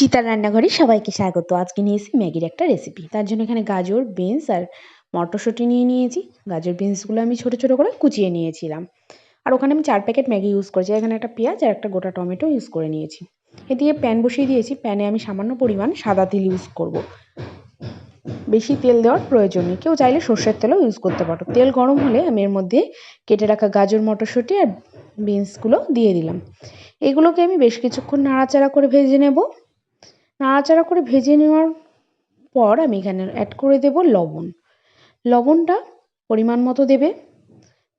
সীতার রান্নাঘরে সবাইকে স্বাগত। আজকে নিয়েছি ম্যাগির একটা রেসিপি। তার জন্য এখানে গাজর, বিনস আর মটরশুঁটি নিয়ে নিয়েছি। গাজর বিনসগুলো আমি ছোট ছোট করে কুচিয়ে নিয়েছিলাম। আর ওখানে আমি 4 প্যাকেট ম্যাগি ইউজ করেছি। এখানে একটা পেঁয়াজ আর একটা গোটা টমেটো ইউজ করে নিয়েছি। এদিকে প্যান বসিয়ে দিয়েছি। প্যানে আমি সামান্য পরিমাণ সাদা তেল ইউজ করব। বেশি তেল দেওয়ার প্রয়োজন নেই, কেউ চাইলে সর্ষের তেলও ইউজ করতে পারো। তেল গরম হলে আমি এর মধ্যে কেটে রাখা গাজর, মটরশুঁটি আর বিনসগুলো দিয়ে দিলাম। এগুলোকে আমি বেশ কিছুক্ষণ নাড়াচাড়া করে ভেজে নেব। নাড়াচাড়া করে ভেজে নেওয়ার পর আমি এখানে অ্যাড করে দেব লবণ। লবণটা পরিমাণ মতো দেবে।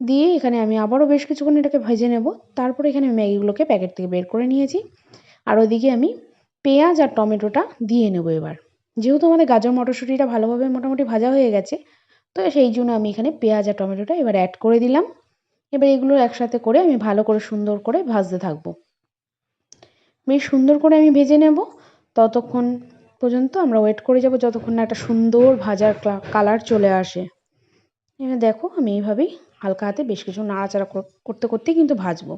দিয়ে এখানে আমি আবারও বেশ কিছুক্ষণ এটাকে ভেজে নেব। তারপরে এখানে ম্যাগিগুলোকে প্যাকেট থেকে বের করে নিয়েছি। আর ওদিকে আমি পেঁয়াজ আর টমেটোটা দিয়ে নেব এবার। যেহেতু আমাদের গাজর মটরশুঁটিটা ভালোভাবে মোটামুটি ভাজা হয়ে গেছে, তো সেই জন্য আমি এখানে পেঁয়াজ আর টমেটোটা এবার অ্যাড করে দিলাম। এবার এগুলো একসাথে করে আমি ভালো করে সুন্দর করে ভাজতে থাকবো। বেশ সুন্দর করে আমি ভেজে নেব। ততক্ষণ পর্যন্ত আমরা ওয়েট করে যাব যতক্ষণ না একটা সুন্দর ভাজার কালার চলে আসে। এবার দেখো আমি এইভাবেই হালকা হাতে বেশ কিছু নাড়াচাড়া করতে করতেই কিন্তু ভাজবো।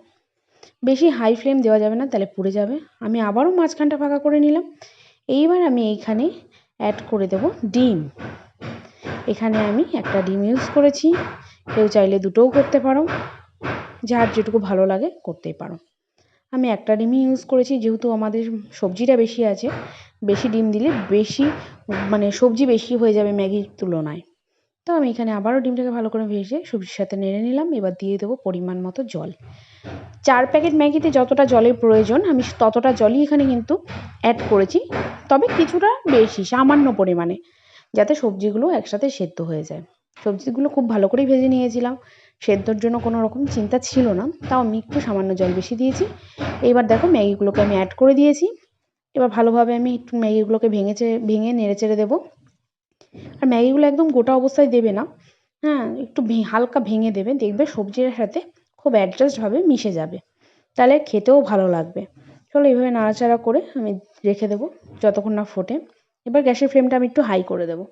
বেশি হাই ফ্লেম দেওয়া যাবে না, তাহলে পুড়ে যাবে। আমি আবারও মাঝখানটা ফাঁকা করে নিলাম। এইবার আমি এইখানে অ্যাড করে দেব ডিম। এখানে আমি একটা ডিম ইউজ করেছি। কেউ চাইলে দুটোও করতে পারো, যার যেটুকু ভালো লাগে করতেই পারো। আমি একটা ডিমই ইউজ করেছি, যেহেতু আমাদের সবজিটা বেশি আছে। বেশি ডিম দিলে বেশি সবজি বেশি হয়ে যাবে ম্যাগির তুলনায়। তো আমি এখানে আবারও ডিমটাকে ভালো করে ভেজে সবজির সাথে নেড়ে নিলাম। এবার দিয়ে দেবো পরিমাণ মতো জল। 4 প্যাকেট ম্যাগিতে যতটা জলের প্রয়োজন আমি ততটা জলই এখানে কিন্তু অ্যাড করেছি, তবে কিছুটা বেশি সামান্য পরিমাণে, যাতে সবজিগুলো একসাথে সেদ্ধ হয়ে যায়। সবজিগুলো খুব ভালো করেই ভেজে নিয়েছিলাম, সেদ্ধর জন্য কোনো রকম চিন্তা ছিল না, তাও আমি একটু সামান্য জল বেশি দিয়েছি। এবার দেখো ম্যাগিগুলোকে আমি অ্যাড করে দিয়েছি। এবার ভালোভাবে আমি একটু ম্যাগিগুলোকে ভেঙে নেড়ে চেড়ে দেবো। আর ম্যাগিগুলো একদম গোটা অবস্থায় দেবে না, হ্যাঁ, একটু হালকা ভেঙে দেবে। দেখবে সবজির সাথে খুব অ্যাডজাস্টভাবে মিশে যাবে, তাহলে খেতেও ভালো লাগবে। চলো এইভাবে নাড়াচাড়া করে আমি রেখে দেবো যতক্ষণ না ফোটে। এবার গ্যাসের ফ্লেমটা আমি একটু হাই করে দেবো।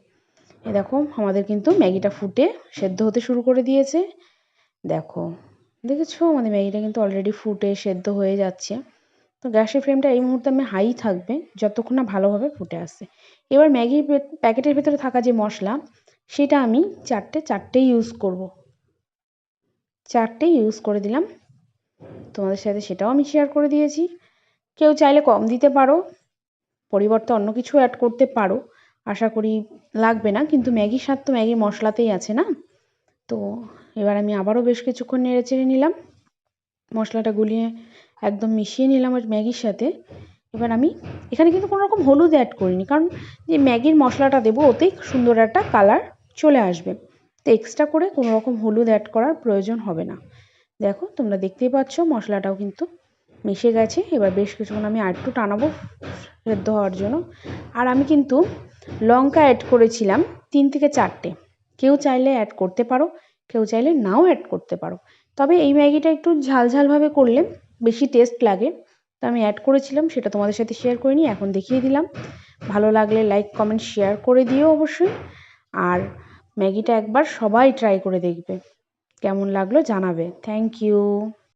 এই দেখো আমাদের কিন্তু ম্যাগিটা ফুটে সেদ্ধ হতে শুরু করে দিয়েছে। দেখেছো আমাদের ম্যাগিটা কিন্তু অলরেডি ফুটে সেদ্ধ হয়ে যাচ্ছে। তো গ্যাসের ফ্লেমটা এই মুহূর্তে আমি হাই থাকবে যতক্ষণ না ভালোভাবে ফুটে আসে। এবার ম্যাগির প্যাকেটের ভেতরে থাকা যে মশলা, সেটা আমি চারটেই ইউজ করব। 4টেই ইউজ করে দিলাম। তোমাদের সাথে সেটাও আমি শেয়ার করে দিয়েছি। কেউ চাইলে কম দিতে পারো, পরিবর্তে অন্য কিছু অ্যাড করতে পারো। আশা করি লাগবে না, কিন্তু ম্যাগির স্বাদ তো ম্যাগির মশলাতেই আছে না। তো এবার আমি আবারও বেশ কিছুক্ষণ নেড়ে চেড়ে নিলাম। মশলাটা গুলিয়ে একদম মিশিয়ে নিলাম ওই ম্যাগির সাথে। এবার আমি এখানে কিন্তু কোনো রকম হলুদ অ্যাড করিনি, কারণ যে ম্যাগির মশলাটা দেবো ওতেই সুন্দর একটা কালার চলে আসবে। তো এক্সট্রা করে কোনো রকম হলুদ অ্যাড করার প্রয়োজন হবে না। দেখো তোমরা দেখতেই পাচ্ছ মশলাটাও কিন্তু মিশে গেছে। এবার বেশ কিছুক্ষণ আমি আরেকটু টানাবো সেদ্ধ হওয়ার জন্য। আর আমি কিন্তু লঙ্কা অ্যাড করেছিলাম 3 থেকে 4টে। কেউ চাইলে অ্যাড করতে পারো, কেউ চাইলে নাও অ্যাড করতে পারো। তবে এই ম্যাগিটা একটু ঝাল ঝালভাবে করলে বেশি টেস্ট লাগে, তো আমি অ্যাড করেছিলাম, সেটা তোমাদের সাথে শেয়ার করে নিই, এখন দেখিয়ে দিলাম। ভালো লাগলে লাইক কমেন্ট শেয়ার করে দিও অবশ্যই। আর ম্যাগিটা একবার সবাই ট্রাই করে দেখবে, কেমন লাগলো জানাবে। Thank you.